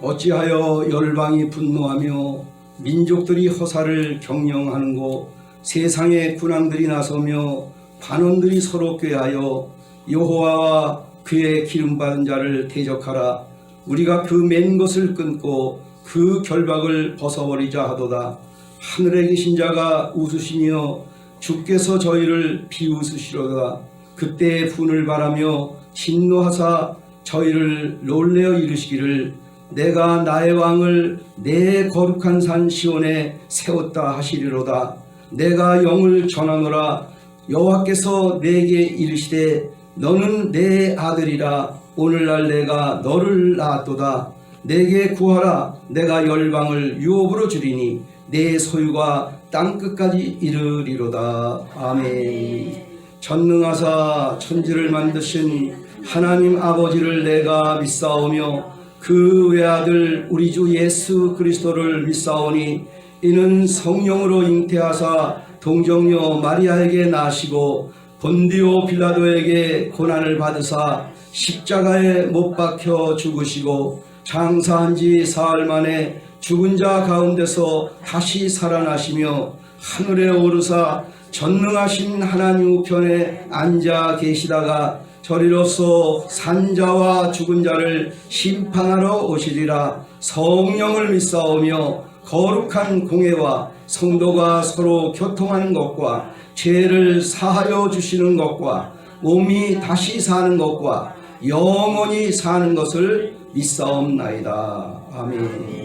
어찌하여 열방이 분노하며 민족들이 허사를 경영하는고 세상의 군왕들이 나서며 관원들이 서로 꾀하여 여호와와 그의 기름받은 자를 대적하라. 우리가 그 맨 것을 끊고 그 결박을 벗어버리자 하도다. 하늘에 계신 자가 웃으시며 주께서 저희를 비웃으시로다. 그때 분을 바라며 진노하사 저희를 놀래어 이르시기를 내가 나의 왕을 내 거룩한 산 시온에 세웠다 하시리로다. 내가 영을 전하노라. 여호와께서 내게 이르시되 너는 내 아들이라. 오늘날 내가 너를 낳았도다. 내게 구하라. 내가 열방을 유업으로 주리니 내 소유가 땅끝까지 이르리로다. 아멘. 전능하사 천지를 만드신 하나님 아버지를 내가 믿사오며 그 외아들 우리 주 예수 그리스도를 믿사오니 이는 성령으로 잉태하사 동정녀 마리아에게 나시고 본디오 빌라도에게 고난을 받으사 십자가에 못 박혀 죽으시고 장사한 지 사흘 만에 죽은 자 가운데서 다시 살아나시며 하늘에 오르사 전능하신 하나님 우편에 앉아 계시다가 저리로서 산자와 죽은 자를 심판하러 오시리라. 성령을 믿사오며 거룩한 공회와 성도가 서로 교통하는 것과 죄를 사하여 주시는 것과 몸이 다시 사는 것과 영원히 사는 것을 믿사옵나이다. 아멘.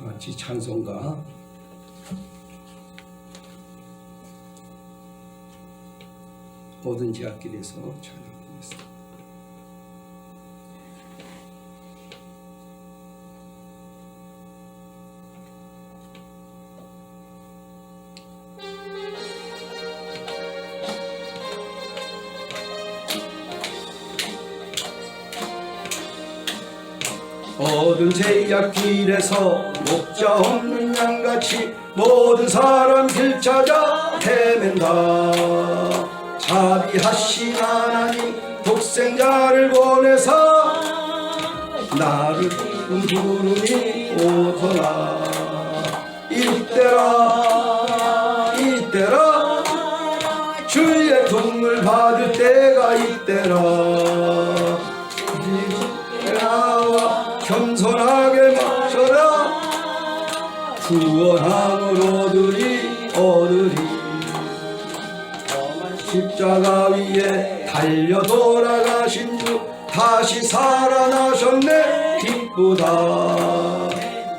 같이 찬송가 모든 제약길에서 찬양하겠습니다. 모든 제약길에서 목자 없는 양같이 모든 사람 길 찾아 헤맨다. 자비하신 하나님 독생자를 보내사 나를 부르니 오더라. 이때라 이때라 주의 도움을 받을 때가 이때라. 나와 겸손하게 멈춰라. 구원함을 얻으리. 십자가 위에 달려 돌아가신 주 다시 살아나셨네. 기쁘다.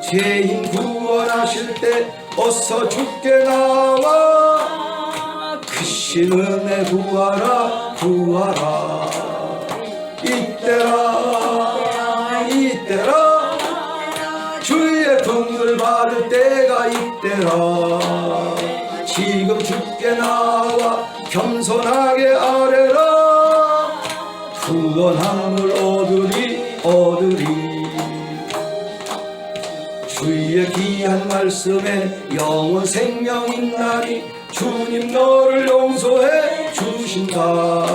죄인 구원하실 때 어서 주께 나와 크신 은혜 구하라 구하라. 이때라 주의 도움을 받을 때가 이때라. 지금 주께 나와 겸손하게 아뢰라. 구원함을 얻으리. 주의 귀한 말씀에 영원 생명 있나니 주님 너를 용서해 주신다.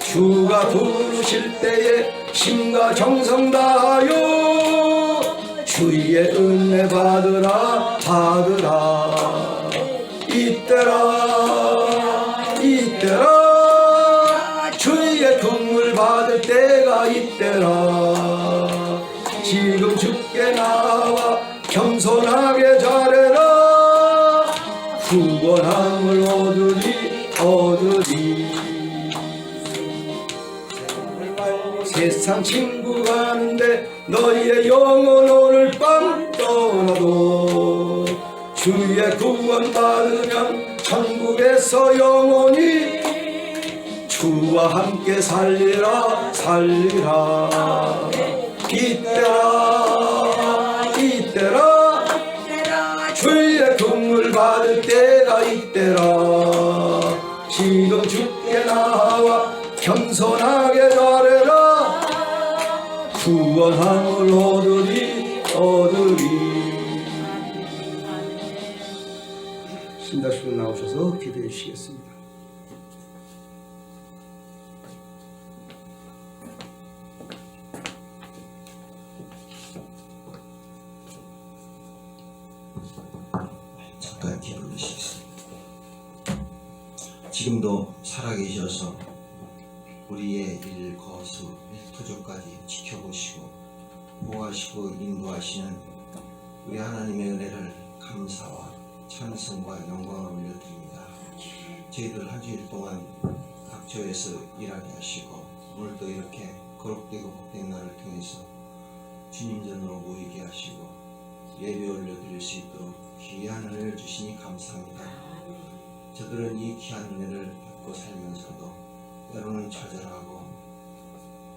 주가 부르실 때에 심과 정성 다하여 주의 은혜 받으라. 이때라 주의 도움을 받을 때가 이때라. 지금 주께 나와 겸손하게 잘해라. 구원함을 얻으리. 세상 친구 가는데 너희의 영혼 오늘 밤 떠나도 주의 구원 받으면 천국에서 영원히 주와 함께 살리라. 이때라 주의 도움을 받을 때가 이때라. 지금 주께 나와 겸손하게 잘해라. 구원함을 얻으리. 신다시로 나오셔서 기도해 주시겠습니다. 잠깐 기도드리시겠습니다. 지금도 살아계셔서 우리의 일, 거수, 일투족까지 지켜보시고 보호하시고 인도하시는 우리 하나님의 은혜를 감사와 찬송과 영광을 올려드립니다. 저희들 한 주일 동안 각처에서 일하게 하시고 오늘도 이렇게 거룩되고 복된 날을 통해서 주님 전으로 모이게 하시고 예배 올려드릴 수 있도록 귀한 은혜를 주시니 감사합니다. 저들은 이 귀한 은혜를 받고 살면서도 때로는 좌절하고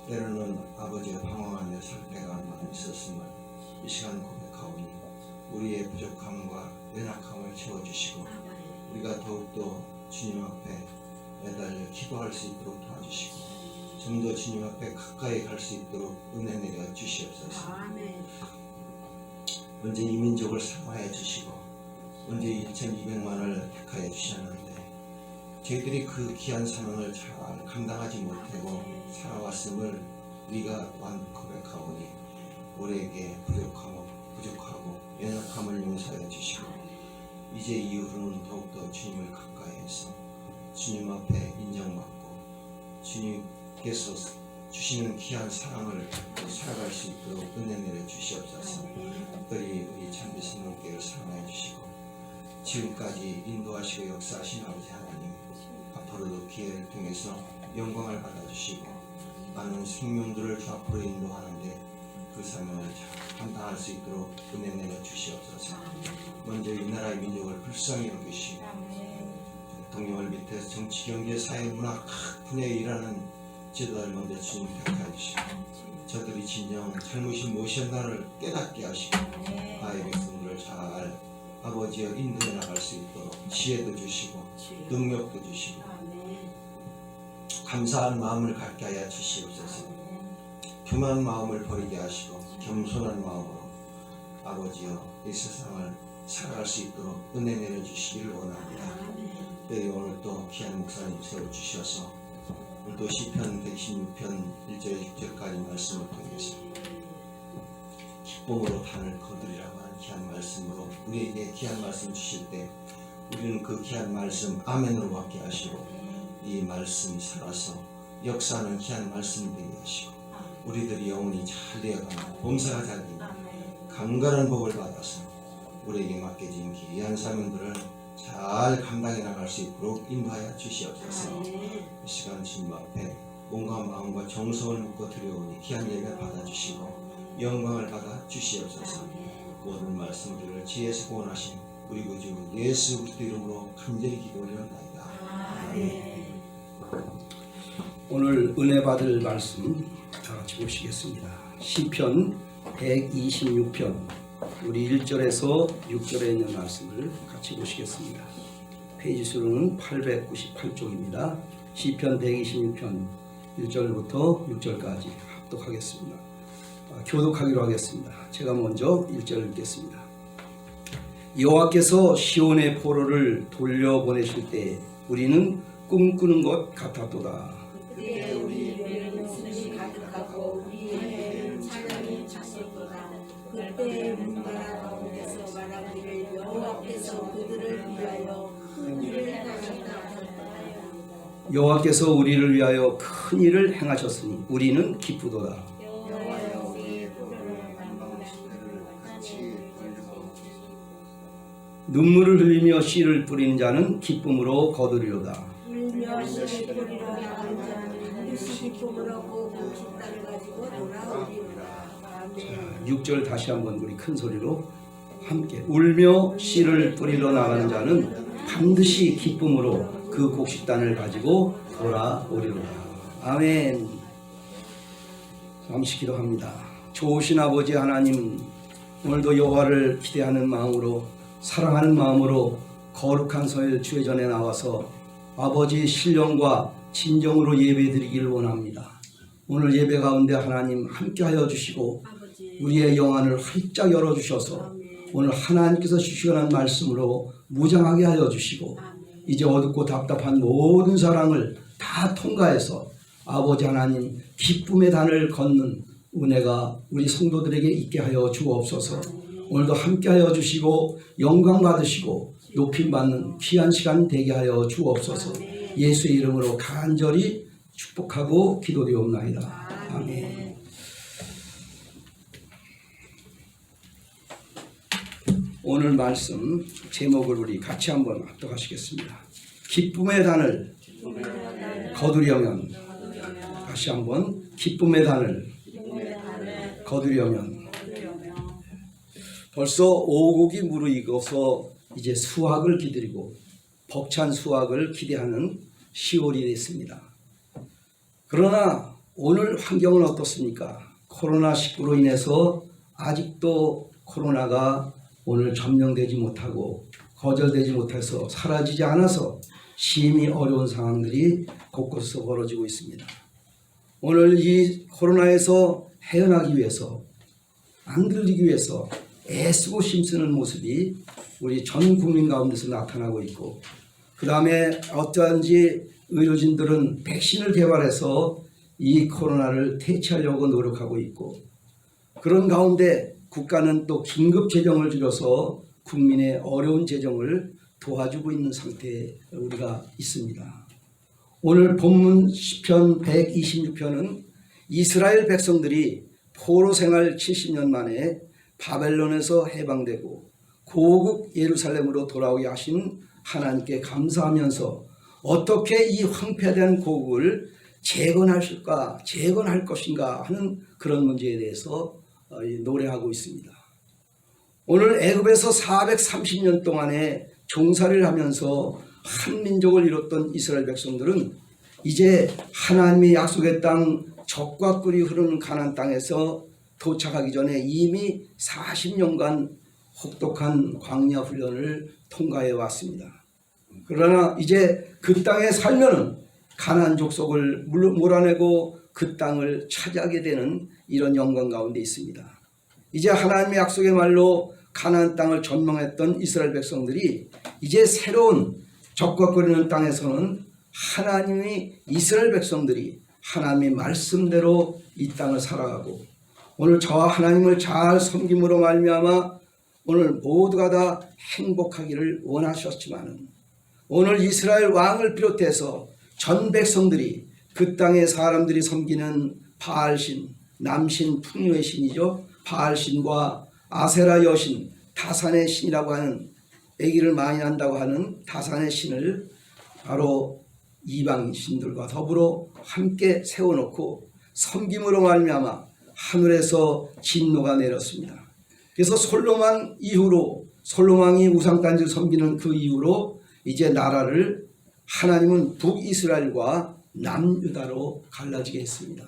때로는 아버지의 방황하며 살 때가 많이 있었음을 이 시간 고백하오니 우리의 부족함과 연약함을 채워주시고 우리가 더욱더 주님 앞에 매달려 기도할 수 있도록 도와주시고 좀 더 주님 앞에 가까이 갈 수 있도록 은혜 내려 주시옵소서. 언제 이 민족을 사랑하여 주시고 언제 1200만을 택하여 주셨는데 저희들이 그 귀한 사명을 잘 감당하지 못하고 살아왔음을 우리가 고백하오니 우리에게 부족하고 연약함을 용서하여 주시고 이제 이후로는 더욱더 주님을 가까이 해서 주님 앞에 인정받고 주님께서 주시는 귀한 사랑을 살아갈 수 있도록 은혜 내려 주시옵소서. 특별히 우리 참비 성령께를 사랑해 주시고 지금까지 인도하시고 역사하신 아버지 하나님, 앞으로도 기회를 통해서 영광을 받아주시고 많은 생명들을 주 앞으로 인도하는데 그 사명을 잘 감당할 수 있도록 은혜 내려 주시옵소서. 먼저 이 나라의 민족을 불쌍히 여기시고 대통령을 밑에서 정치, 경제, 사회, 문화 각 분야에 일하는 지도자를 먼저 주님 택하여 주시고 저들이 진정 잘못이 무엇이었나를 깨닫게 하시고 나의 백성들을 잘 아버지여 인도해 나갈 수 있도록 지혜도 주시고 능력도 주시고 감사한 마음을 갖게 하여 주시옵소서. 교만한 마음을 버리게 하시고 겸손한 마음으로 아버지여 이 세상을 살아갈 수 있도록 은혜 내려주시기를 원합니다. 특별히 오늘 또 귀한 목사님 세워주셔서 오늘도 시편 116편 1절 6절까지 말씀을 통해서 기쁨으로 단을 거두리라고 하는 귀한 말씀으로 우리에게 귀한 말씀 주실 때 우리는 그 귀한 말씀 아멘으로 받게 하시고 이 말씀이 살아서 역사하는 귀한 말씀 되게 하시고 우리들이 영혼이 잘 되어가는 범사가 잘 되는 강건한 복을 받아서 우리에게 맡겨진 귀한 사명들을 잘 감당해 나갈 수 있도록 인도하여 주시옵소서. 이 시간 주님 앞에 몸과 마음과 정성을 묶어 드려오니 귀한 예배 받아주시고 영광을 받아 주시옵소서. 모든 말씀들을 지혜에서 구원하신 우리 구주 예수 그리스도 이름으로 간절히 기도 올려옵나이다. 아멘. 오늘 은혜 받을 말씀 다 같이 보시겠습니다. 시편 126편 우리 1절에서 6절에 있는 말씀을 같이 보시겠습니다. 페이지 수로는 898쪽입니다. 시편 126편 1절부터 6절까지 합독하겠습니다. 교독하기로 하겠습니다. 제가 먼저 1절을 읽겠습니다. 여호와께서 시온의 포로를 돌려보내실 때 우리는 꿈꾸는 것 같았도다. 그때 우리 뼈는 웃음이 가득하고 우리의 배는 찬양이 찼었도다. 그때 문나라 가운데서 말하기를 여호와께서 그들을 위하여 큰 일을 행하셨다. 여호와께서 우리를 위하여 큰 일을 행하셨으니 우리는 기쁘도다. 여호와여 우리의 포로를 눈물을 흘리며 씨를 뿌리는 자는 기쁨으로 거두리로다. 울며 씨를 뿌리러 나가는 자는 반드시 기쁨으로 그 공식 땅을 가지고 돌아오리로다. 아멘. 6절 다시 한번 우리 큰 소리로 함께 울며 씨를 뿌리러 나가는 자는 반드시 기쁨으로 그 곡식단을 가지고 돌아오리로다. 아멘. 잠시 기도합니다. 좋으신 아버지 하나님, 오늘도 여호와를 기대하는 마음으로 사랑하는 마음으로 거룩한 성일 주의 전에 나와서 아버지의 신령과 진정으로 예배드리기를 원합니다. 오늘 예배 가운데 하나님 함께하여 주시고 우리의 영안을 활짝 열어주셔서 오늘 하나님께서 주시는 말씀으로 무장하게 하여 주시고 이제 어둡고 답답한 모든 사랑을 다 통과해서 아버지 하나님 기쁨의 단을 걷는 은혜가 우리 성도들에게 있게 하여 주옵소서. 오늘도 함께하여 주시고 영광 받으시고 높임받는 귀한 시간 되게 하여 주옵소서. 예수의 이름으로 간절히 축복하고 기도드리옵나이다. 아멘. 오늘 말씀 제목을 우리 같이 한번 합독하시겠습니다. 기쁨의 단을 거두려면, 다시 한번 기쁨의 단을 거두려면. 벌써 오곡이 무르익어서 이제 수확을 기다리고 벅찬 수확을 기대하는 10월이 됐습니다. 그러나 오늘 환경은 어떻습니까? 코로나19로 인해서 아직도 코로나가 오늘 점령되지 못하고 거절되지 못해서 사라지지 않아서 심히 어려운 상황들이 곳곳에서 벌어지고 있습니다. 오늘 이 코로나에서 헤어나기 위해서, 안 들리기 위해서 애쓰고 힘쓰는 모습이 우리 전 국민 가운데서 나타나고 있고, 그 다음에 어떠한지 의료진들은 백신을 개발해서 이 코로나를 퇴치하려고 노력하고 있고, 그런 가운데 국가는 또 긴급 재정을 들여서 국민의 어려운 재정을 도와주고 있는 상태에 우리가 있습니다. 오늘 본문 시편 126편은 이스라엘 백성들이 포로 생활 70년 만에 바벨론에서 해방되고 고국 예루살렘으로 돌아오게 하신 하나님께 감사하면서 어떻게 이 황폐된 고국을 재건할 것인가 하는 그런 문제에 대해서 노래하고 있습니다. 오늘 애굽에서 430년 동안에 종살이를 하면서 한 민족을 이뤘던 이스라엘 백성들은 이제 하나님의 약속의 땅 젖과 꿀이 흐르는 가나안 땅에서 도착하기 전에 이미 40년간 혹독한 광야 훈련을 통과해 왔습니다. 그러나 이제 그 땅에 살면은 가나안 족속을 몰아내고 그 땅을 차지하게 되는 이런 영광 가운데 있습니다. 이제 하나님의 약속의 말로 가나안 땅을 전망했던 이스라엘 백성들이 이제 새로운 젖과 끓이는 땅에서는 하나님이 이스라엘 백성들이 하나님의 말씀대로 이 땅을 살아가고, 오늘 저와 하나님을 잘 섬김으로 말미암아 오늘 모두가 다 행복하기를 원하셨지만은, 오늘 이스라엘 왕을 비롯해서 전 백성들이 그 땅의 사람들이 섬기는 바알신, 남신 풍요의 신이죠. 바알신과 아세라 여신, 다산의 신이라고 하는, 아기를 많이 낳는다고 하는 다산의 신을 바로 이방 신들과 더불어 함께 세워놓고 섬김으로 말미암아 하늘에서 진노가 내렸습니다. 그래서 솔로몬 이후로, 솔로몬이 우상단지를 섬기는 그 이후로 이제 나라를 하나님은 북이스라엘과 남유다로 갈라지게 했습니다.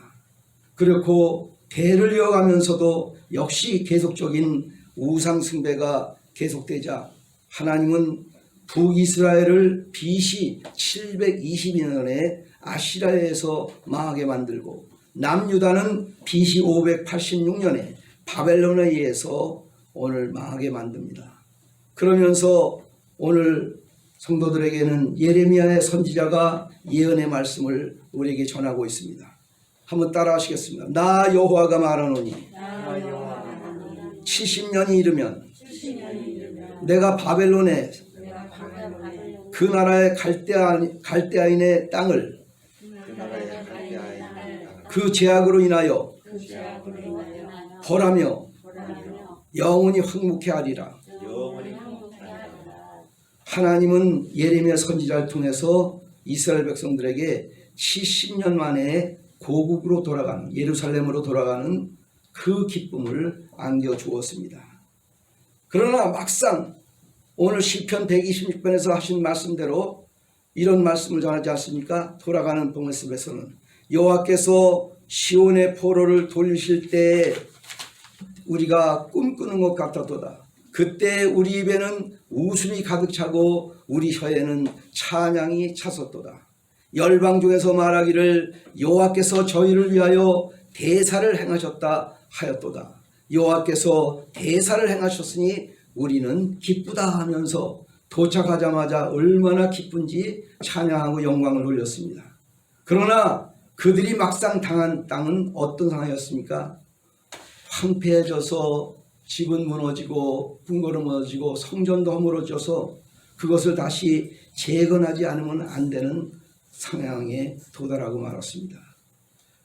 그렇고 대를 이어가면서도 역시 계속적인 우상 숭배가 계속되자 하나님은 북이스라엘을 BC 722년에 아시라에서 망하게 만들고, 남유다는 BC 586년에 바벨론에 의해서 오늘 망하게 만듭니다. 그러면서 오늘 성도들에게는 예레미야의 선지자가 예언의 말씀을 우리에게 전하고 있습니다. 한번 따라 하시겠습니다. 나 여호와가 말하노니 70년이 이르면 내가 바벨론에 그 나라의 갈대아인의 땅을 그 제약으로 인하여 벌하며 영원히 황무케 하리라. 하나님은 예레미야 선지자를 통해서 이스라엘 백성들에게 70년 만에 고국으로 돌아가는, 예루살렘으로 돌아가는 그 기쁨을 안겨주었습니다. 그러나 막상 오늘 시편 126편에서 하신 말씀대로 이런 말씀을 전하지 않습니까? 돌아가는 모습에서는 여호와께서 시온의 포로를 돌리실 때 우리가 꿈꾸는 것 같았도다. 그때 우리 입에는 웃음이 가득 차고 우리 혀에는 찬양이 찼었도다. 열방 중에서 말하기를 여호와께서 저희를 위하여 대사를 행하셨다 하였도다. 여호와께서 대사를 행하셨으니 우리는 기쁘다 하면서 도착하자마자 얼마나 기쁜지 찬양하고 영광을 돌렸습니다. 그러나 그들이 막상 당한 땅은 어떤 상황이었습니까? 황폐해져서 집은 무너지고 궁궐은 무너지고 성전도 허물어져서 그것을 다시 재건하지 않으면 안 되는 상황에 도달하고 말았습니다.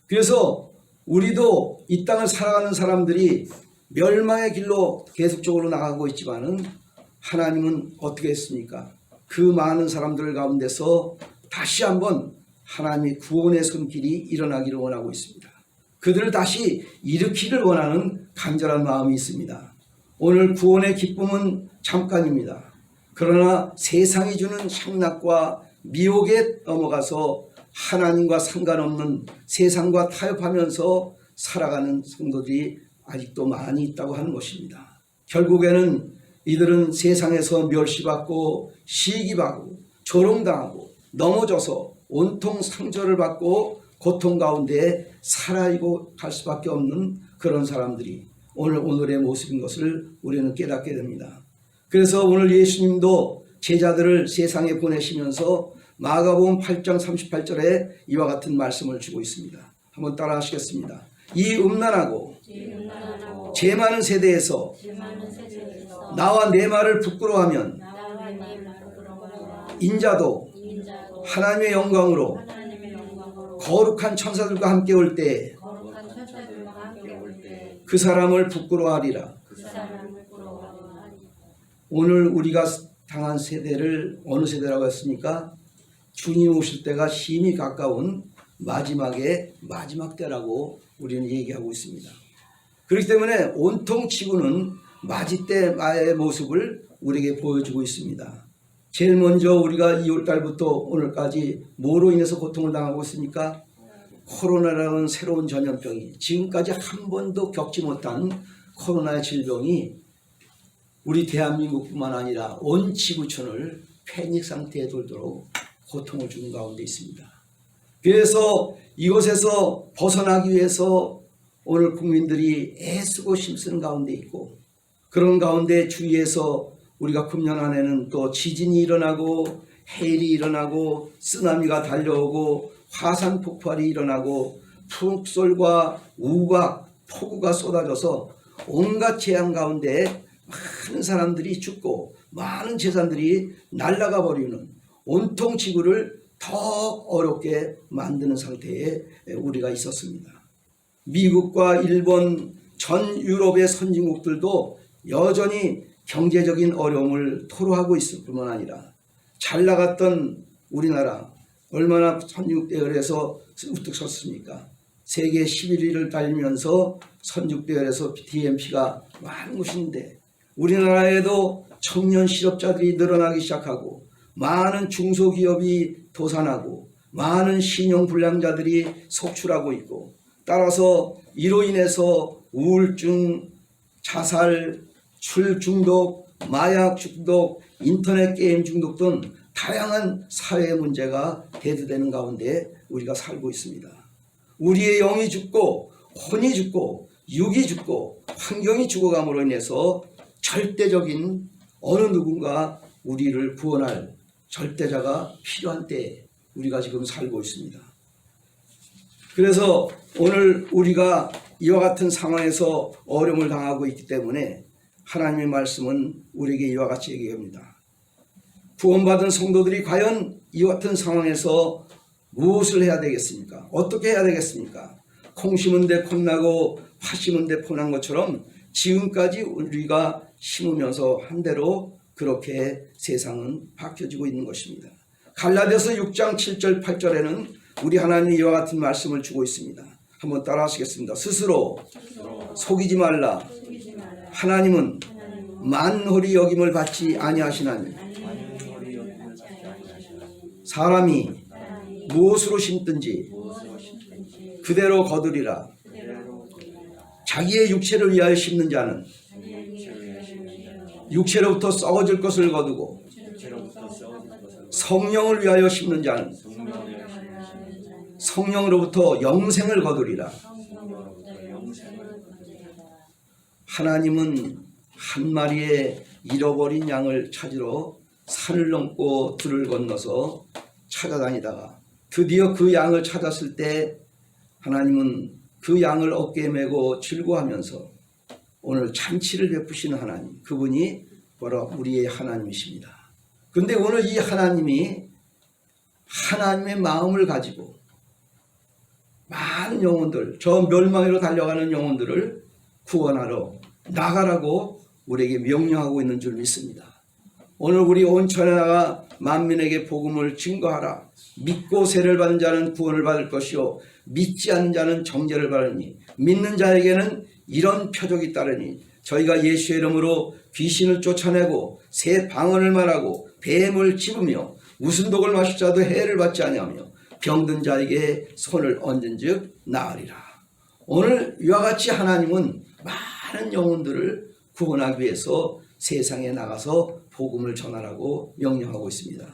그래서 우리도 이 땅을 살아가는 사람들이 멸망의 길로 계속적으로 나가고 있지만은 하나님은 어떻게 했습니까? 그 많은 사람들 가운데서 다시 한번 하나님의 구원의 손길이 일어나기를 원하고 있습니다. 그들을 다시 일으키기를 원하는 간절한 마음이 있습니다. 오늘 구원의 기쁨은 잠깐입니다. 그러나 세상이 주는 향락과 미혹에 넘어가서 하나님과 상관없는 세상과 타협하면서 살아가는 성도들이 아직도 많이 있다고 하는 것입니다. 결국에는 이들은 세상에서 멸시받고 시기받고 조롱당하고 넘어져서 온통 상처를 받고 고통 가운데 살아가고 갈 수밖에 없는 그런 사람들이 오늘의 모습인 것을 우리는 깨닫게 됩니다. 그래서 오늘 예수님도 제자들을 세상에 보내시면서 마가복음 8장 38절에 이와 같은 말씀을 주고 있습니다. 한번 따라 하시겠습니다. 이 음란하고 죄 많은 세대에서 나와 내 말을 부끄러워하면 인자도 하나님의 영광으로 거룩한 천사들과 함께 올 때 그 사람을 부끄러워하리라. 오늘 우리가 당한 세대를 어느 세대라고 했습니까? 주님 오실 때가 심히 가까운 마지막 때라고 우리는 얘기하고 있습니다. 그렇기 때문에 온통 지구는 맞이때의 모습을 우리에게 보여주고 있습니다. 제일 먼저 우리가 2월달부터 오늘까지 뭐로 인해서 고통을 당하고 있습니까? 코로나라는 새로운 전염병이, 지금까지 한 번도 겪지 못한 코로나의 질병이 우리 대한민국뿐만 아니라 온 지구촌을 패닉 상태에 돌도록 고통을 주는 가운데 있습니다. 그래서 이곳에서 벗어나기 위해서 오늘 국민들이 애쓰고 힘쓰는 가운데 있고, 그런 가운데 주위에서 우리가 금년 안에는 또 지진이 일어나고 해일이 일어나고 쓰나미가 달려오고 화산 폭발이 일어나고 풍솔과 우박, 폭우가 쏟아져서 온갖 재앙 가운데 많은 사람들이 죽고 많은 재산들이 날아가 버리는 온통 지구를 더 어렵게 만드는 상태에 우리가 있었습니다. 미국과 일본, 전 유럽의 선진국들도 여전히 경제적인 어려움을 토로하고 있을 뿐만 아니라 잘 나갔던 우리나라 얼마나 선진국 대열에서 우뚝 섰습니까? 세계 11위를 달리면서 선진국 대열에서 DMP가 많은 곳인데 우리나라에도 청년 실업자들이 늘어나기 시작하고 많은 중소기업이 도산하고 많은 신용불량자들이 속출하고 있고, 따라서 이로 인해서 우울증, 자살, 술 중독, 마약 중독, 인터넷 게임 중독 등 다양한 사회 문제가 대두되는 가운데 우리가 살고 있습니다. 우리의 영이 죽고 혼이 죽고 육이 죽고 환경이 죽어감으로 인해서 절대적인 어느 누군가 우리를 구원할 절대자가 필요한 때에 우리가 지금 살고 있습니다. 그래서 오늘 우리가 이와 같은 상황에서 어려움을 당하고 있기 때문에 하나님의 말씀은 우리에게 이와 같이 얘기합니다. 구원받은 성도들이 과연 이와 같은 상황에서 무엇을 해야 되겠습니까? 어떻게 해야 되겠습니까? 콩 심은 데 콩나고 파 심은 데 포난 것처럼 지금까지 우리가 심으면서 한 대로 그렇게 세상은 바뀌어지고 있는 것입니다. 갈라디아서 6장 7절 8절에는 우리 하나님이 이와 같은 말씀을 주고 있습니다. 한번 따라 하시겠습니다. 스스로 속이지 말라. 하나님은 만홀히 여김을 받지 아니하시나니 사람이 무엇으로 심든지 그대로 거두리라. 자기의 육체를 위하여 심는 자는 육체로부터 썩어질 것을 거두고 성령을 위하여 심는 자는 성령으로부터 영생을 거두리라. 하나님은 한 마리의 잃어버린 양을 찾으러 산을 넘고 들을 건너서 찾아다니다가 드디어 그 양을 찾았을 때 하나님은 그 양을 어깨에 메고 즐거워하면서 오늘 잔치를 베푸시는 하나님, 그분이 바로 우리의 하나님이십니다. 그런데 오늘 이 하나님이 하나님의 마음을 가지고 많은 영혼들, 저 멸망으로 달려가는 영혼들을 구원하러 나가라고 우리에게 명령하고 있는 줄 믿습니다. 오늘 우리 온 천에 나가 만민에게 복음을 증거하라. 믿고 세를 받은 자는 구원을 받을 것이요 믿지 않는 자는 정죄를 받으니 믿는 자에게는 이런 표적이 따르니 저희가 예수의 이름으로 귀신을 쫓아내고 새 방언을 말하고 뱀을 집으며 무슨 독을 마실 자도 해를 받지 아니하며 병든 자에게 손을 얹은즉 나으리라. 오늘 이와 같이 하나님은 많은 영혼들을 구원하기 위해서 세상에 나가서 복음을 전하라고 명령하고 있습니다.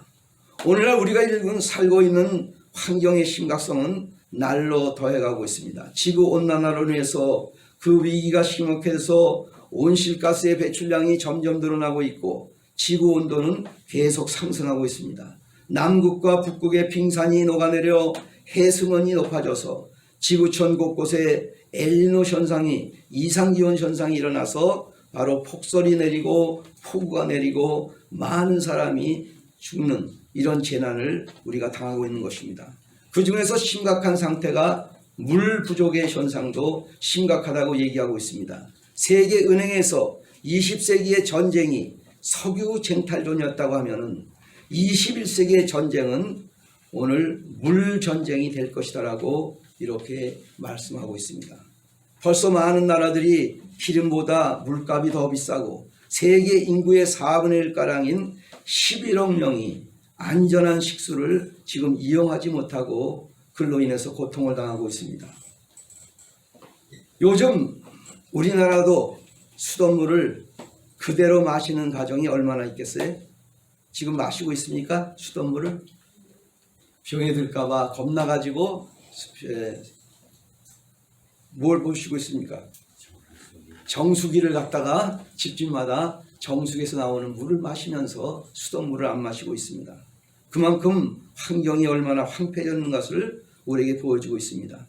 오늘날 우리가 살고 있는 환경의 심각성은 날로 더해가고 있습니다. 지구온난화로 인해서 그 위기가 심각해서 온실가스의 배출량이 점점 늘어나고 있고 지구온도는 계속 상승하고 있습니다. 남극과 북극의 빙산이 녹아내려 해수면이 높아져서 지구촌 곳곳에 엘니노 현상이 이상기온 현상이 일어나서 바로 폭설이 내리고 폭우가 내리고 많은 사람이 죽는 이런 재난을 우리가 당하고 있는 것입니다. 그 중에서 심각한 상태가 물 부족의 현상도 심각하다고 얘기하고 있습니다. 세계은행에서 20세기의 전쟁이 석유 쟁탈전이었다고 하면은 21세기의 전쟁은 오늘 물 전쟁이 될 것이다라고 이렇게 말씀하고 있습니다. 벌써 많은 나라들이 기름보다 물값이 더 비싸고 세계 인구의 4분의 1가량인 11억 명이 안전한 식수를 지금 이용하지 못하고 그로 인해서 고통을 당하고 있습니다. 요즘 우리나라도 수돗물을 그대로 마시는 가정이 얼마나 있겠어요? 지금 마시고 있습니까? 수돗물을? 병에 들까봐 겁나가지고 뭘 보시고 있습니까? 정수기를 갖다가 집집마다 정수기에서 나오는 물을 마시면서 수돗물을 안 마시고 있습니다. 그만큼 환경이 얼마나 황폐해졌는 것을 우리에게 보여주고 있습니다.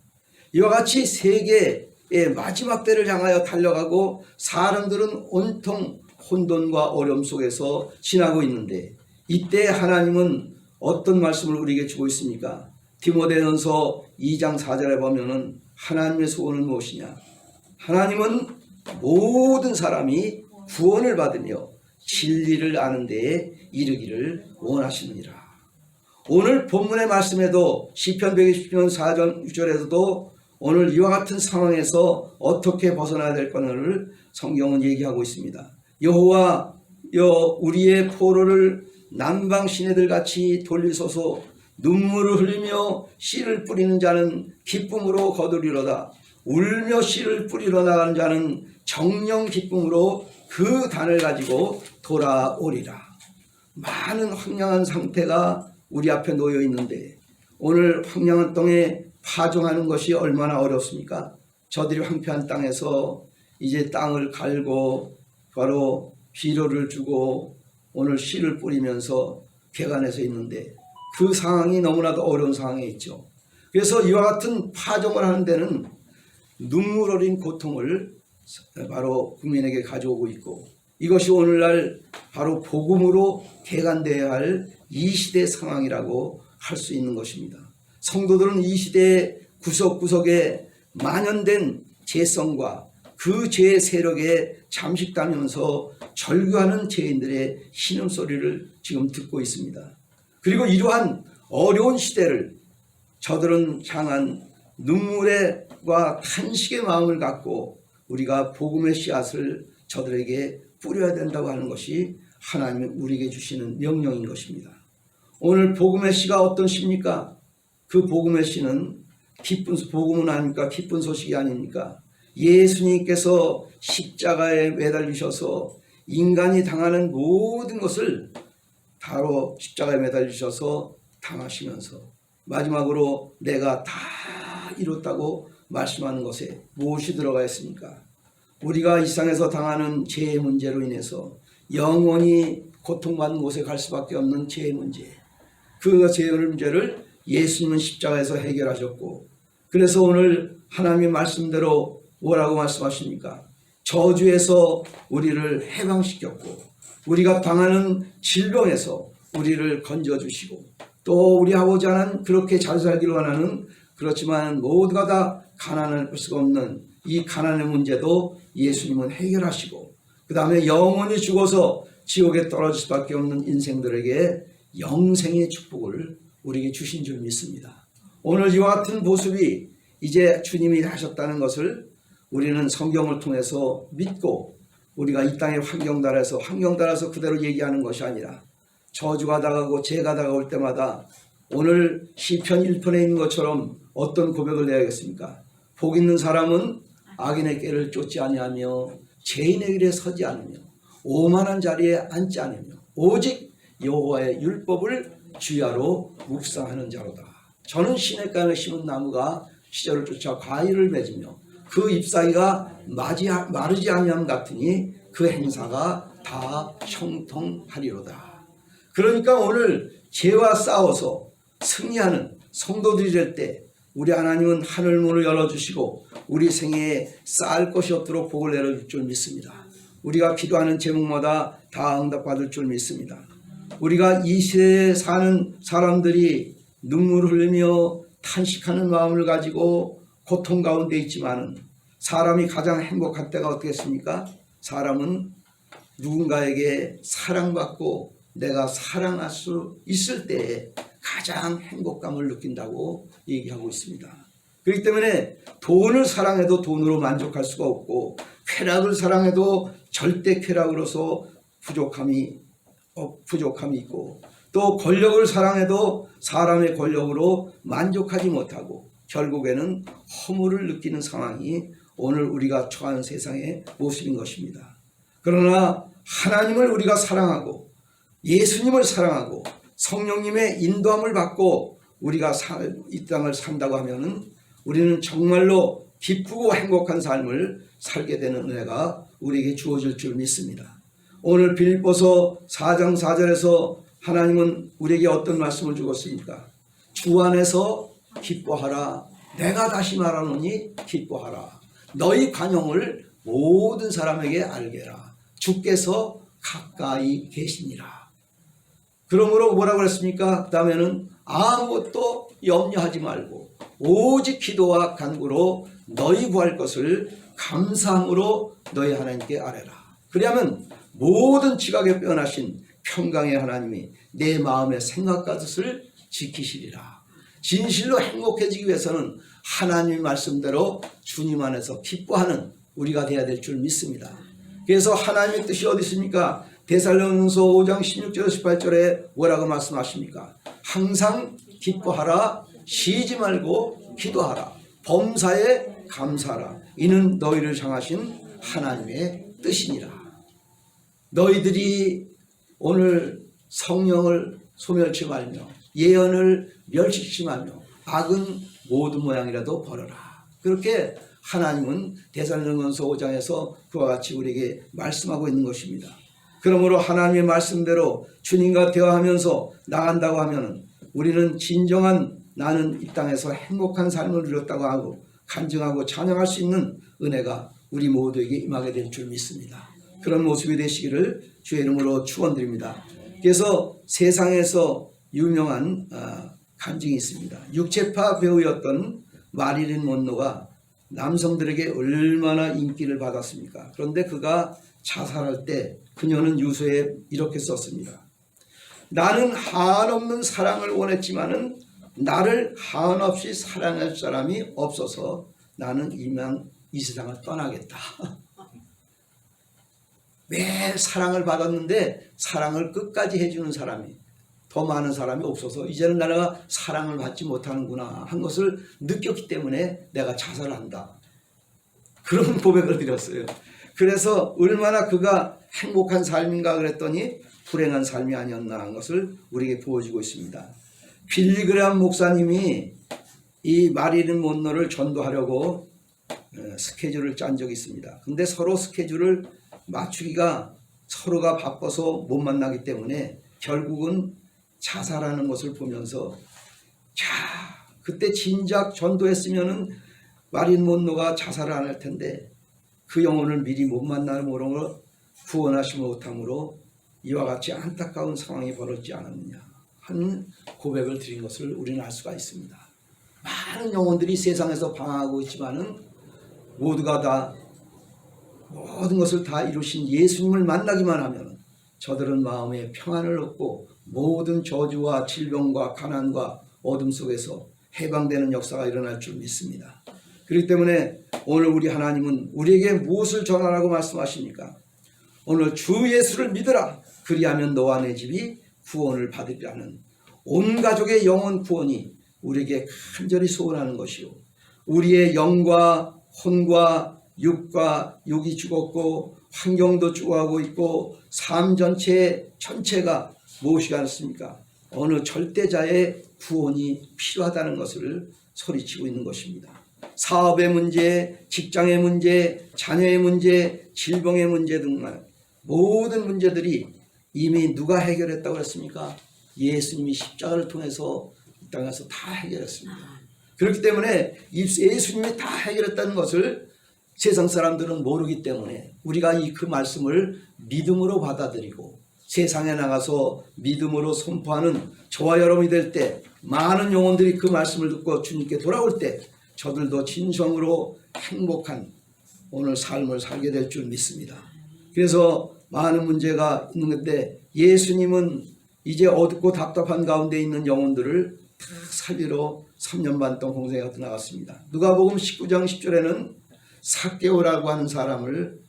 이와 같이 세계의 마지막 때를 향하여 달려가고 사람들은 온통 혼돈과 어려움 속에서 지나고 있는데 이때 하나님은 어떤 말씀을 우리에게 주고 있습니까? 디모데전서 2장 4절에 보면은 하나님의 소원은 무엇이냐? 하나님은 모든 사람이 구원을 받으며 진리를 아는 데에 이르기를 원하시느니라. 오늘 본문의 말씀에도 시편 120편 4절 6절에서도 오늘 이와 같은 상황에서 어떻게 벗어나야 될 것을 성경은 얘기하고 있습니다. 여호와 우리의 포로를 남방 시내들 같이 돌리소서. 눈물을 흘리며 씨를 뿌리는 자는 기쁨으로 거두리로다. 울며 씨를 뿌리러 나가는 자는 정령 기쁨으로 그 단을 가지고 돌아오리라. 많은 황량한 상태가 우리 앞에 놓여 있는데 오늘 황량한 땅에 파종하는 것이 얼마나 어렵습니까? 저들이 황폐한 땅에서 이제 땅을 갈고 바로 비료를 주고 오늘 씨를 뿌리면서 개간해서 있는데 그 상황이 너무나도 어려운 상황에 있죠. 그래서 이와 같은 파종을 하는 데는 눈물 어린 고통을 바로 국민에게 가져오고 있고 이것이 오늘날 바로 복음으로 개간되어야 할 이 시대의 상황이라고 할 수 있는 것입니다. 성도들은 이 시대의 구석구석에 만연된 죄성과 그 죄의 세력에 잠식당하면서 절규하는 죄인들의 신음소리를 지금 듣고 있습니다. 그리고 이러한 어려운 시대를 저들은 향한 눈물과 탄식의 마음을 갖고 우리가 복음의 씨앗을 저들에게 뿌려야 된다고 하는 것이 하나님이 우리에게 주시는 명령인 것입니다. 오늘 복음의 씨가 어떤 씨입니까? 그 복음의 씨는 복음은 아닙니까? 기쁜 소식이 아닙니까? 예수님께서 십자가에 매달리셔서 인간이 당하는 모든 것을 바로 십자가에 매달리셔서 당하시면서 마지막으로 내가 다 이뤘다고 말씀하는 것에 무엇이 들어가 있습니까? 우리가 이 세상에서 당하는 죄의 문제로 인해서 영원히 고통받는 곳에 갈 수밖에 없는 죄의 문제, 그 죄의 문제를 예수님은 십자가에서 해결하셨고 그래서 오늘 하나님의 말씀대로 뭐라고 말씀하십니까? 저주에서 우리를 해방시켰고 우리가 당하는 질병에서 우리를 건져주시고 또 우리 아버지 하나님 그렇게 잘 살기를 원하는 그렇지만 모두가 다 가난할 수가 없는 이 가난의 문제도 예수님은 해결하시고 그 다음에 영원히 죽어서 지옥에 떨어질 수밖에 없는 인생들에게 영생의 축복을 우리에게 주신 줄 믿습니다. 오늘 이와 같은 모습이 이제 주님이 하셨다는 것을 우리는 성경을 통해서 믿고 우리가 이 땅의 환경 따라서 그대로 얘기하는 것이 아니라 저주가 다가오고 재가 다가올 때마다 오늘 시편 1편에 있는 것처럼 어떤 고백을 내야겠습니까? 복 있는 사람은 악인의 꾀를 쫓지 아니하며 죄인의 길에 서지 않으며 오만한 자리에 앉지 않으며 오직 여호와의 율법을 주야로 묵상하는 자로다. 저는 시냇가에 심은 나무가 시절을 쫓아 과일을 맺으며 그 잎사귀가 마르지 아니함 같으니 그 행사가 다 형통하리로다. 그러니까 오늘 죄와 싸워서 승리하는 성도들이 될 때 우리 하나님은 하늘 문을 열어주시고 우리 생애에 쌓을 것이 없도록 복을 내려줄 줄 믿습니다. 우리가 기도하는 제목마다 다 응답받을 줄 믿습니다. 우리가 이 시대에 사는 사람들이 눈물을 흘리며 탄식하는 마음을 가지고 고통 가운데 있지만 사람이 가장 행복할 때가 어떻겠습니까? 사람은 누군가에게 사랑받고 내가 사랑할 수 있을 때에 가장 행복감을 느낀다고 얘기하고 있습니다. 그렇기 때문에 돈을 사랑해도 돈으로 만족할 수가 없고 쾌락을 사랑해도 절대 쾌락으로서 부족함이 있고 또 권력을 사랑해도 사람의 권력으로 만족하지 못하고 결국에는 허물을 느끼는 상황이 오늘 우리가 처한 세상의 모습인 것입니다. 그러나 하나님을 우리가 사랑하고 예수님을 사랑하고 성령님의 인도함을 받고 우리가 이 땅을 산다고 하면은 우리는 정말로 기쁘고 행복한 삶을 살게 되는 은혜가 우리에게 주어질 줄 믿습니다. 오늘 빌립보서 4장 4절에서 하나님은 우리에게 어떤 말씀을 주었습니까? 주 안에서 기뻐하라. 내가 다시 말하노니 기뻐하라. 너희 관용을 모든 사람에게 알게 하라. 주께서 가까이 계시니라. 그러므로 뭐라고 그랬습니까? 그 다음에는 아무것도 염려하지 말고 오직 기도와 간구로 너희 구할 것을 감사함으로 너희 하나님께 아뢰라. 그리하면 모든 지각에 빼어나신 평강의 하나님이 내 마음의 생각과 뜻을 지키시리라. 진실로 행복해지기 위해서는 하나님의 말씀대로 주님 안에서 기뻐하는 우리가 되어야 될 줄 믿습니다. 그래서 하나님의 뜻이 어디 있습니까? 데살로니가서 5장 16절 18절에 뭐라고 말씀하십니까? 항상 기뻐하라. 쉬지 말고 기도하라. 범사에 감사하라. 이는 너희를 향하신 하나님의 뜻이니라. 너희들이 오늘 성령을 소멸치 말며 예언을 멸시치 말며 악은 모든 모양이라도 벌어라. 그렇게 하나님은 데살로니가서 5장에서 그와 같이 우리에게 말씀하고 있는 것입니다. 그러므로 하나님의 말씀대로 주님과 대화하면서 나간다고 하면 우리는 진정한 나는 이 땅에서 행복한 삶을 누렸다고 하고 간증하고 찬양할 수 있는 은혜가 우리 모두에게 임하게 될 줄 믿습니다. 그런 모습이 되시기를 주의 이름으로 축원드립니다. 그래서 세상에서 유명한 간증이 있습니다. 육체파 배우였던 마릴린 먼로가 남성들에게 얼마나 인기를 받았습니까? 그런데 그가 자살할 때 그녀는 유서에 이렇게 썼습니다. 나는 한없는 사랑을 원했지만은 나를 한없이 사랑할 사람이 없어서 나는 이만 이 세상을 떠나겠다. 매일 사랑을 받았는데 사랑을 끝까지 해주는 사람이 더 많은 사람이 없어서 이제는 내가 사랑을 받지 못하는구나 한 것을 느꼈기 때문에 내가 자살을 한다. 그런 고백을 드렸어요. 그래서 얼마나 그가 행복한 삶인가 그랬더니 불행한 삶이 아니었나 하는 것을 우리에게 보여주고 있습니다. 빌리그레암 목사님이 이 마릴린 먼로를 전도하려고 스케줄을 짠 적이 있습니다. 근데 서로 스케줄을 맞추기가 서로가 바빠서 못 만나기 때문에 결국은 자살하는 것을 보면서 그때 진작 전도했으면은 마릴린 먼로가 자살을 안 할 텐데 그 영혼을 미리 못 만남으로 구원하지 못함으로 이와 같이 안타까운 상황이 벌어지지 않았느냐 하는 고백을 드린 것을 우리는 알 수가 있습니다. 많은 영혼들이 세상에서 방황하고 있지만은 모두가 다 모든 것을 다 이루신 예수님을 만나기만 하면 저들은 마음에 평안을 얻고 모든 저주와 질병과 가난과 어둠 속에서 해방되는 역사가 일어날 줄 믿습니다. 그렇기 때문에 오늘 우리 하나님은 우리에게 무엇을 전하라고 말씀하십니까? 오늘 주 예수를 믿으라. 그리하면 너와 내 집이 구원을 받으리라는 온 가족의 영혼 구원이 우리에게 간절히 소원하는 것이요, 우리의 영과 혼과 육과 육이 죽었고 환경도 죽어가고 있고 삶 전체가 무엇이 않습니까? 어느 절대자의 구원이 필요하다는 것을 소리치고 있는 것입니다. 사업의 문제, 직장의 문제, 자녀의 문제, 질병의 문제 등만 모든 문제들이 이미 누가 해결했다고 했습니까? 예수님이 십자가를 통해서 이 땅에서 다 해결했습니다. 그렇기 때문에 예수님이 다 해결했다는 것을 세상 사람들은 모르기 때문에 우리가 그 말씀을 믿음으로 받아들이고 세상에 나가서 믿음으로 선포하는 저와 여러분이 될 때 많은 영혼들이 그 말씀을 듣고 주님께 돌아올 때 저들도 진정으로 행복한 오늘 삶을 살게 될 줄 믿습니다. 그래서 많은 문제가 있는 건데 예수님은 이제 어둡고 답답한 가운데 있는 영혼들을 다 살리러 3년 반 동안 공생에 나갔습니다. 누가복음 19장 10절에는 삭개오라고 하는 사람을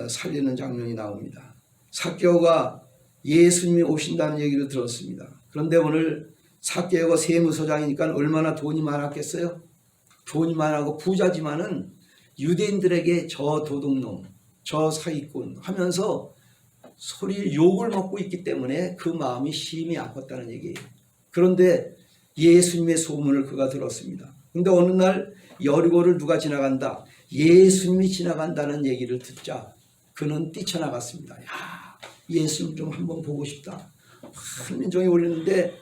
살리는 장면이 나옵니다. 삭개오가 예수님이 오신다는 얘기를 들었습니다. 그런데 오늘 삭개오가 세무서장이니까 얼마나 돈이 많았겠어요? 돈이 많고 부자지만은 유대인들에게 저 도둑놈, 저 사기꾼 하면서 소리 욕을 먹고 있기 때문에 그 마음이 심히 아팠다는 얘기예요. 그런데 예수님의 소문을 그가 들었습니다. 그런데 어느 날 여리고를 누가 지나간다, 예수님이 지나간다는 얘기를 듣자 그는 뛰쳐나갔습니다. 야, 예수님 좀 한번 보고 싶다. 큰 민정이 올리는데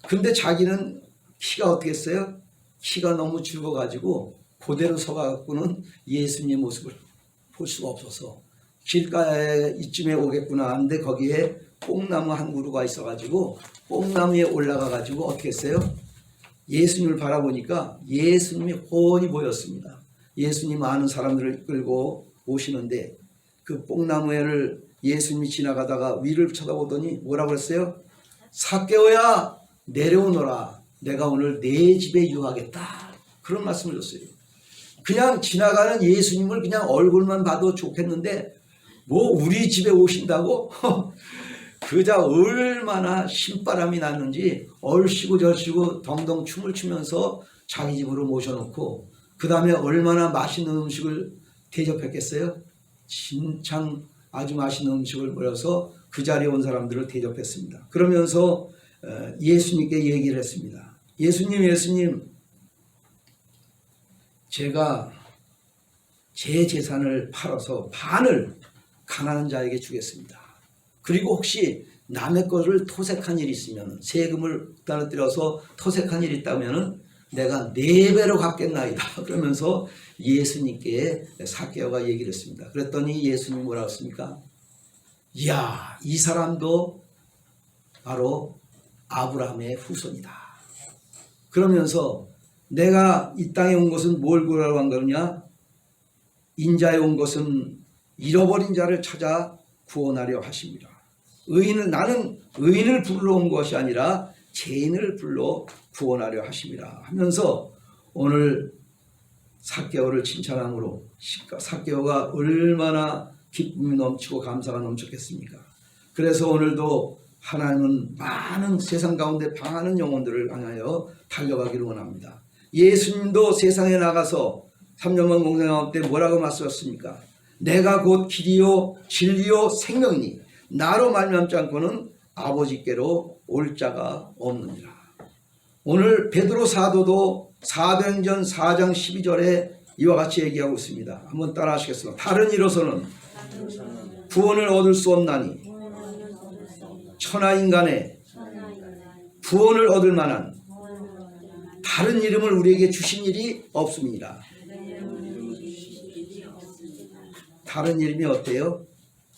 근데 자기는 키가 어떻게 했어요? 키가 너무 죽어가지고 그대로 서가지고는 예수님의 모습을 볼 수가 없어서 길가에 이쯤에 오겠구나 하는데 거기에 뽕나무 한 그루가 있어가지고 뽕나무에 올라가가지고 어떻게 했어요? 예수님을 바라보니까 예수님이 훤히 보였습니다. 예수님 많은 사람들을 이끌고 오시는데 그 뽕나무에를 예수님이 지나가다가 위를 쳐다보더니 뭐라고 했어요? 삭개오야 내려오너라. 내가 오늘 내 집에 유하겠다. 그런 말씀을 줬어요. 그냥 지나가는 예수님을 그냥 얼굴만 봐도 좋겠는데 뭐 우리 집에 오신다고? 그자 얼마나 신바람이 났는지 얼씨구 절씨구 덩덩 춤을 추면서 자기 집으로 모셔놓고 그 다음에 얼마나 맛있는 음식을 대접했겠어요? 진창 아주 맛있는 음식을 모여서 그 자리에 온 사람들을 대접했습니다. 그러면서 예수님께 얘기를 했습니다. 예수님 제가 제 재산을 팔아서 반을 가난한 자에게 주겠습니다. 그리고 혹시 남의 것을 토색한 일이 있으면 세금을 떨어뜨려서 토색한 일이 있다면 내가 4배로 갚겠나이다. 그러면서 예수님께 삭개오가 얘기를 했습니다. 그랬더니 예수님이 뭐라고 했습니까? 이야, 이 사람도 바로 아브라함의 후손이다. 그러면서 내가 이 땅에 온 것은 뭘 구하러 한 거냐? 인자에 온 것은 잃어버린 자를 찾아 구원하려 하십니다. 나는 의인을 불러 온 것이 아니라 죄인을 불러 구원하려 하십니다. 하면서 오늘 삭개오를 칭찬함으로 삭개오가 얼마나 기쁨이 넘치고 감사가 넘쳤겠습니까? 그래서 오늘도 하나님은 많은 세상 가운데 방하는 영혼들을 향하여 달려가기를 원합니다. 예수님도 세상에 나가서 3년만 공생할 때 뭐라고 말씀하셨습니까? 내가 곧 길이요 진리요 생명이니 나로 말미암지 않고는 아버지께로 올 자가 없느니라. 오늘 베드로 사도도 사도행전 4장 12절에 이와 같이 얘기하고 있습니다. 한번 따라 하시겠습니다. 다른 이로서는 구원을 얻을 수 없나니 천하 인간의 구원을 얻을 만한 다른 이름을 우리에게 주신 일이 없습니다. 다른 이름이 어때요?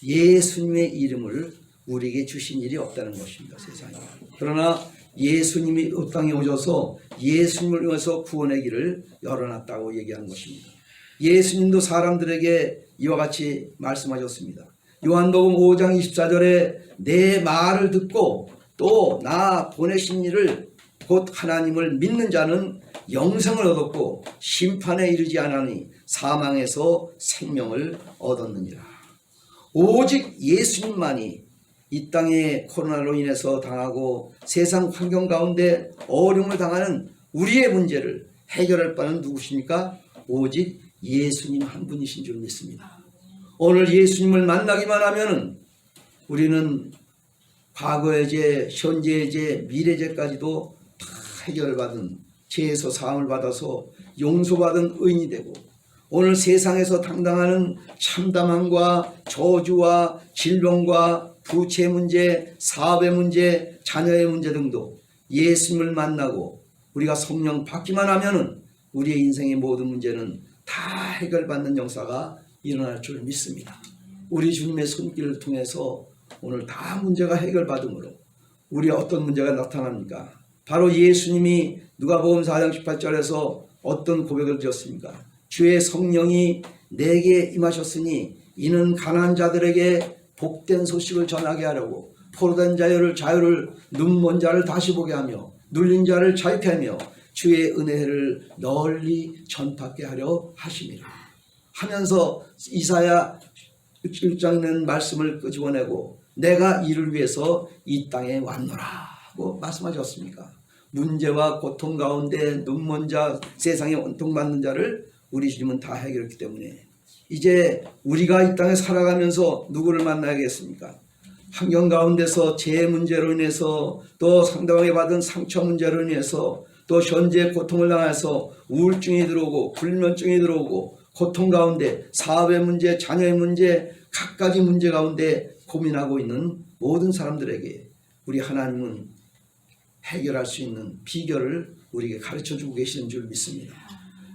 예수님의 이름을 우리에게 주신 일이 없다는 것입니다. 세상에. 그러나 예수님이 이 땅에 오셔서 예수님을 위해서 구원의 길을 열어놨다고 얘기하는 것입니다. 예수님도 사람들에게 이와 같이 말씀하셨습니다. 요한복음 5장 24절에 내 말을 듣고 또 나 보내신 이를 곧 하나님을 믿는 자는 영생을 얻었고 심판에 이르지 않으니 사망에서 생명을 얻었느니라. 오직 예수님만이 이 땅에 코로나로 인해서 당하고 세상 환경 가운데 어려움을 당하는 우리의 문제를 해결할 바는 누구십니까? 오직 예수님 한 분이신 줄 믿습니다. 오늘 예수님을 만나기만 하면은 우리는 과거의 죄, 현재의 죄, 미래 죄까지도 다 해결받은 죄에서 사함을 받아서 용서받은 의인이 되고 오늘 세상에서 당당하는 참담함과 저주와 질병과 부채 문제, 사업의 문제, 자녀의 문제 등도 예수님을 만나고 우리가 성령 받기만 하면은 우리의 인생의 모든 문제는 다 해결받는 역사가 일어날 줄 믿습니다. 우리 주님의 손길을 통해서 오늘 다 문제가 해결받음으로 우리의 어떤 문제가 나타납니까? 바로 예수님이 누가복음 4장 18절에서 어떤 고백을 드렸습니까? 주의 성령이 내게 임하셨으니 이는 가난한 자들에게 복된 소식을 전하게 하려고 포로된 자유를 눈먼 자를 다시 보게 하며 눌린 자를 자유케 하며 주의 은혜를 널리 전파케 하려 하심이라 하면서 이사야 1장에 있는 말씀을 끄집어내고 내가 이를 위해서 이 땅에 왔노라고 말씀하셨습니까? 문제와 고통 가운데 눈먼 자, 세상에 원통받는 자를 우리 주님은 다 해결했기 때문에 이제 우리가 이 땅에 살아가면서 누구를 만나야겠습니까? 환경 가운데서 재해 문제로 인해서 또 상대방이 받은 상처 문제로 인해서 또 현재 고통을 당해서 우울증이 들어오고 불면증이 들어오고 고통 가운데 사업의 문제, 자녀의 문제, 갖가지 문제 가운데 고민하고 있는 모든 사람들에게 우리 하나님은 해결할 수 있는 비결을 우리에게 가르쳐주고 계시는 줄 믿습니다.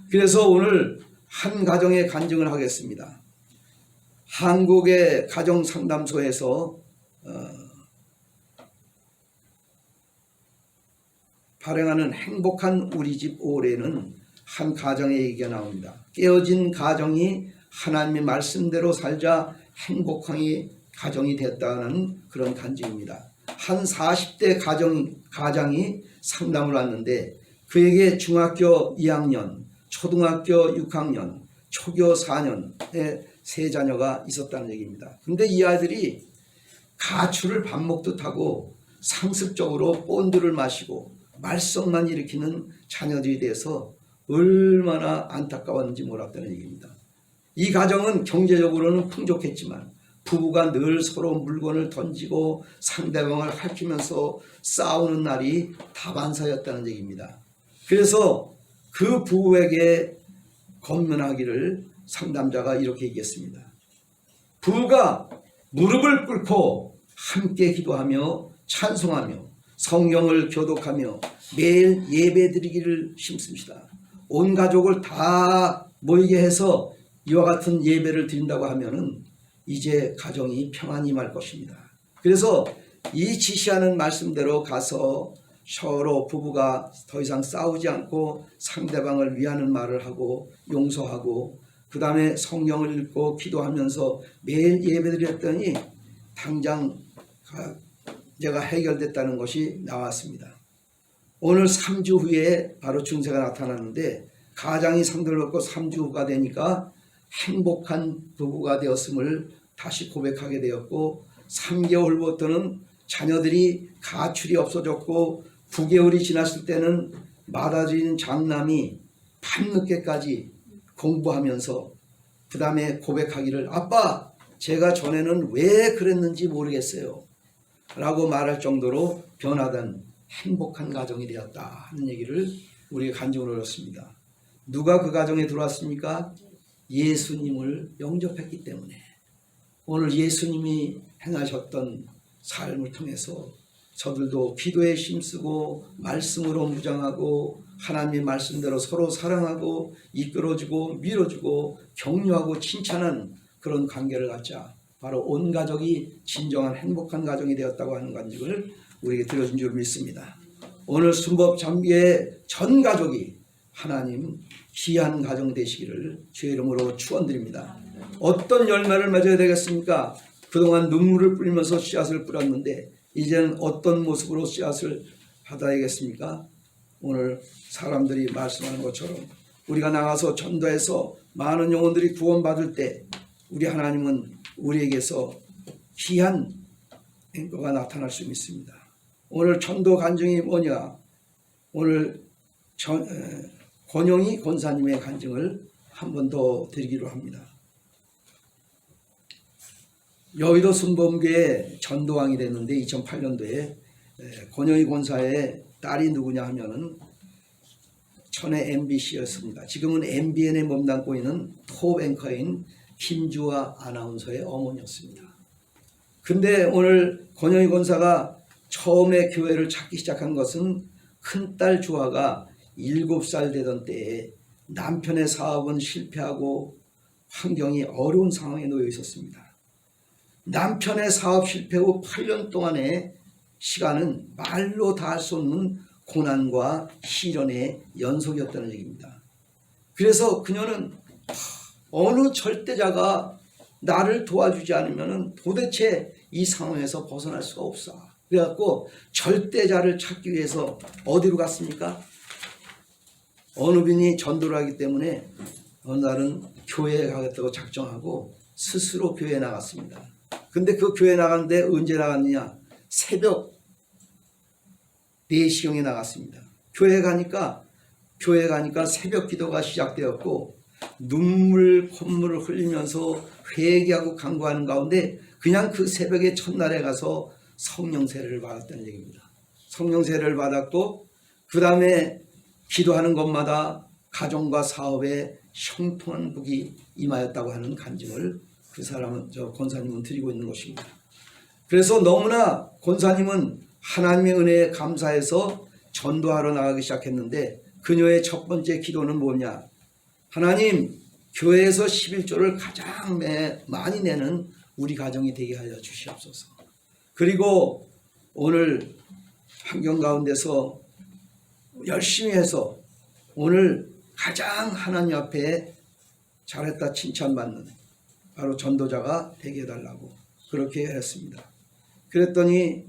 그래서 오늘 한 가정의 간증을 하겠습니다. 한국의 가정상담소에서 발행하는 행복한 우리 집 올해는 한 가정의 얘기가 나옵니다. 깨어진 가정이 하나님의 말씀대로 살자 행복한 가정이 됐다는 그런 간증입니다. 한 40대 가장이 상담을 왔는데 그에게 중학교 2학년, 초등학교 6학년, 초교 4년의 세 자녀가 있었다는 얘기입니다. 근데 이 아이들이 가출을 밥 먹듯 하고 상습적으로 본드를 마시고 말썽만 일으키는 자녀들이 돼서 얼마나 안타까웠는지 몰랐다는 얘기입니다. 이 가정은 경제적으로는 풍족했지만 부부가 늘 서로 물건을 던지고 상대방을 핥히면서 싸우는 날이 다반사였다는 얘기입니다. 그래서 그 부부에게 권면하기를 상담자가 이렇게 얘기했습니다. 부부가 무릎을 꿇고 함께 기도하며 찬송하며 성경을 교독하며 매일 예배드리기를 힘씁시다. 온 가족을 다 모이게 해서 이와 같은 예배를 드린다고 하면은 이제 가정이 평안히 말 것입니다. 그래서 이 지시하는 말씀대로 가서 서로 부부가 더 이상 싸우지 않고 상대방을 위하는 말을 하고 용서하고 그 다음에 성경을 읽고 기도하면서 매일 예배드렸더니 당장 문제가 해결됐다는 것이 나왔습니다. 오늘 3주 후에 바로 증세가 나타났는데 가장이 상대를 얻고 3주 후가 되니까 행복한 부부가 되었음을 다시 고백하게 되었고 3개월 후부터는 자녀들이 가출이 없어졌고 9개월이 지났을 때는 맏아들인 장남이 밤늦게까지 공부하면서 그 다음에 고백하기를 아빠 제가 전에는 왜 그랬는지 모르겠어요 라고 말할 정도로 변화된 행복한 가정이 되었다 하는 얘기를 우리가 간증을 얻었습니다. 누가 그 가정에 들어왔습니까? 예수님을 영접했기 때문에 오늘 예수님이 행하셨던 삶을 통해서 저들도 기도에 힘쓰고 말씀으로 무장하고 하나님의 말씀대로 서로 사랑하고 이끌어주고 밀어주고 격려하고 칭찬하는 그런 관계를 갖자 바로 온 가족이 진정한 행복한 가정이 되었다고 하는 간증을 우리에게 들려준 줄 믿습니다. 오늘 순법 장비의 전 가족이 하나님 귀한 가정 되시기를 주의 이름으로 축원드립니다. 어떤 열매를 맺어야 되겠습니까? 그동안 눈물을 뿌리면서 씨앗을 뿌렸는데 이제는 어떤 모습으로 씨앗을 받아야겠습니까? 오늘 사람들이 말씀하는 것처럼 우리가 나가서 전도해서 많은 영혼들이 구원받을 때 우리 하나님은 우리에게서 귀한 행거가 나타날 수 있습니다. 오늘 전도 간증이 뭐냐? 오늘 권영희 권사님의 간증을 한 번 더 드리기로 합니다. 여의도 순범교회 전도왕이 됐는데 2008년도에 권영희 권사의 딸이 누구냐 하면은 전에 MBC였습니다. 지금은 MBN에 몸담고 있는 톱 앵커인 김주아 아나운서의 어머니였습니다. 근데 오늘 권영희 권사가 처음에 교회를 찾기 시작한 것은 큰딸 주아가 7살 되던 때에 남편의 사업은 실패하고 환경이 어려운 상황에 놓여 있었습니다. 남편의 사업 실패 후 8년 동안의 시간은 말로 다 할 수 없는 고난과 시련의 연속이었다는 얘기입니다. 그래서 그녀는 어느 절대자가 나를 도와주지 않으면 도대체 이 상황에서 벗어날 수가 없어. 그래갖고 절대자를 찾기 위해서 어디로 갔습니까? 어느 분이 전도를 하기 때문에 어느 날은 교회에 가겠다고 작정하고 스스로 교회에 나갔습니다. 근데 그 교회 나갔는데 언제 나갔느냐? 새벽 4시경에 나갔습니다. 교회 가니까 새벽 기도가 시작되었고 눈물 콧물을 흘리면서 회개하고 간구하는 가운데 그냥 그 새벽에 첫날에 가서 성령 세례를 받았다는 얘기입니다. 성령 세례를 받았고 그 다음에 기도하는 것마다 가정과 사업에 형통한 복이 임하였다고 하는 간증을 그 사람은 권사님은 드리고 있는 것입니다. 그래서 너무나 권사님은 하나님의 은혜에 감사해서 전도하러 나가기 시작했는데 그녀의 첫 번째 기도는 뭐냐? 하나님, 교회에서 11조를 가장 많이 내는 우리 가정이 되게 하여 주시옵소서. 그리고 오늘 환경 가운데서 열심히 해서 오늘 가장 하나님 앞에 잘했다 칭찬받는 바로 전도자가 되게 해달라고 그렇게 했습니다. 그랬더니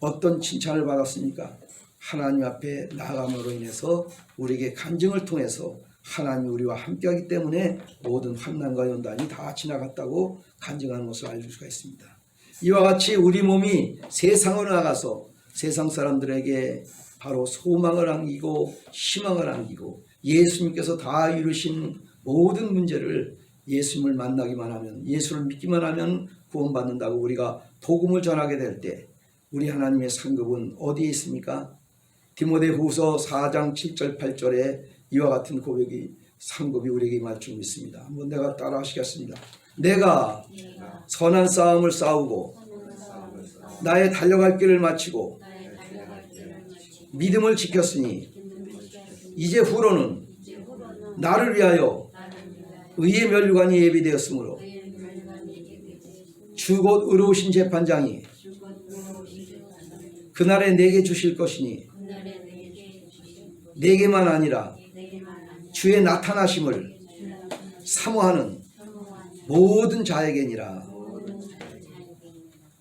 어떤 칭찬을 받았습니까? 하나님 앞에 나아감으로 인해서 우리에게 간증을 통해서 하나님이 우리와 함께하기 때문에 모든 환난과 연단이 다 지나갔다고 간증하는 것을 알 수가 있습니다. 이와 같이 우리 몸이 세상으로 나가서 세상 사람들에게 바로 소망을 안기고 희망을 안기고 예수님께서 다 이루신 모든 문제를 예수님을 만나기만 하면 예수를 믿기만 하면 구원받는다고 우리가 복음을 전하게 될 때 우리 하나님의 상급은 어디에 있습니까? 디모데후서 4장 7절 8절에 이와 같은 고백이 상급이 우리에게 임할 줄 믿습니다. 한번 내가 따라 하시겠습니다. 내가 선한 싸움을 싸우고 나의 달려갈 길을 마치고 믿음을 지켰으니 이제 후로는 나를 위하여 의의 면류관이 예비되었으므로 주 곧 의로우신 재판장이 그날에 내게 주실 것이니 내게만 아니라 주의 나타나심을 사모하는 모든 자에게니라.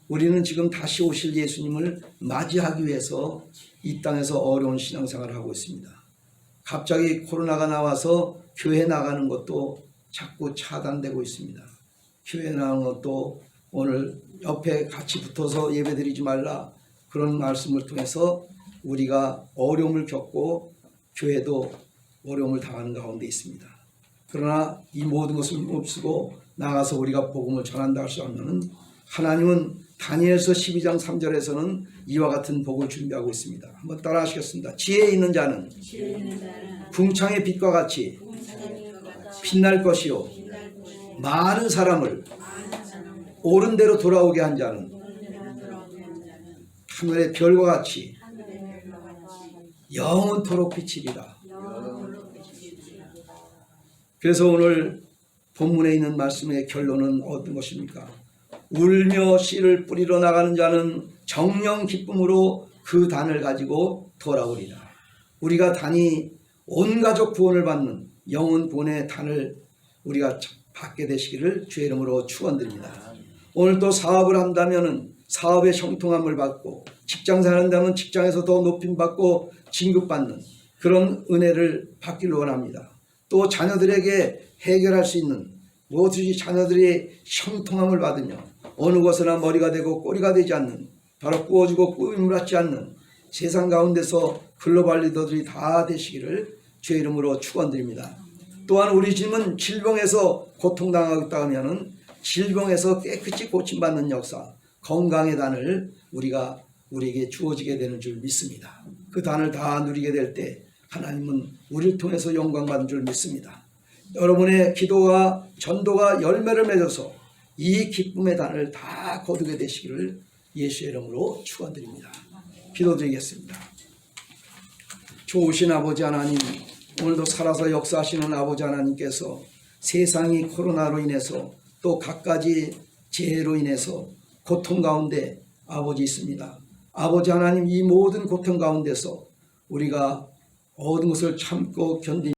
우리는 지금 다시 오실 예수님을 맞이하기 위해서 이 땅에서 어려운 신앙생활을 하고 있습니다. 갑자기 코로나가 나와서 교회 나가는 것도 자꾸 차단되고 있습니다. 교회 나가는 것도 오늘 옆에 같이 붙어서 예배드리지 말라 그런 말씀을 통해서 우리가 어려움을 겪고 교회도 어려움을 당하는 가운데 있습니다. 그러나 이 모든 것을 몹쓰고 나가서 우리가 복음을 전한다 하면 하나님은 다니엘서 12장 3절에서는 이와 같은 복을 준비하고 있습니다. 한번 따라 하시겠습니다. 지혜 있는 자는 궁창의 빛과 같이 빛날 것이요 많은 사람을 옳은 대로 돌아오게 한 자는 하늘의 별과 같이 영원토록 비치리라. 그래서 오늘 본문에 있는 말씀의 결론은 어떤 것입니까? 울며 씨를 뿌리러 나가는 자는 정령 기쁨으로 그 단을 가지고 돌아오리라. 우리가 단이 온 가족 구원을 받는 영혼 구원의 단을 우리가 받게 되시기를 주의 이름으로 축원드립니다. 오늘도 사업을 한다면 사업의 형통함을 받고, 직장생활을 한다면 직장에서 더 높임받고 진급받는 그런 은혜를 받기를 원합니다. 또 자녀들에게 해결할 수 있는 무엇이든지 자녀들이 형통함을 받으며 어느 것이나 머리가 되고 꼬리가 되지 않는, 바로 꾸어주고 꾸임을 받지 않는 세상 가운데서 글로벌 리더들이 다 되시기를 주의 이름으로 축원드립니다. 또한 우리 집은 질병에서 고통당하고 있다 하면은 질병에서 깨끗이 고침받는 역사, 건강의 단을 우리에게 주어지게 되는 줄 믿습니다. 그 단을 다 누리게 될 때 하나님은 우리를 통해서 영광 받는 줄 믿습니다. 여러분의 기도와 전도가 열매를 맺어서 이 기쁨의 단을 다 거두게 되시기를 예수의 이름으로 축원드립니다. 기도드리겠습니다. 좋으신 아버지 하나님, 오늘도 살아서 역사하시는 아버지 하나님께서 세상이 코로나로 인해서 또 갖가지 재해로 인해서 고통 가운데 아버지 있습니다. 아버지 하나님, 이 모든 고통 가운데서 우리가 모든 것을 참고 견디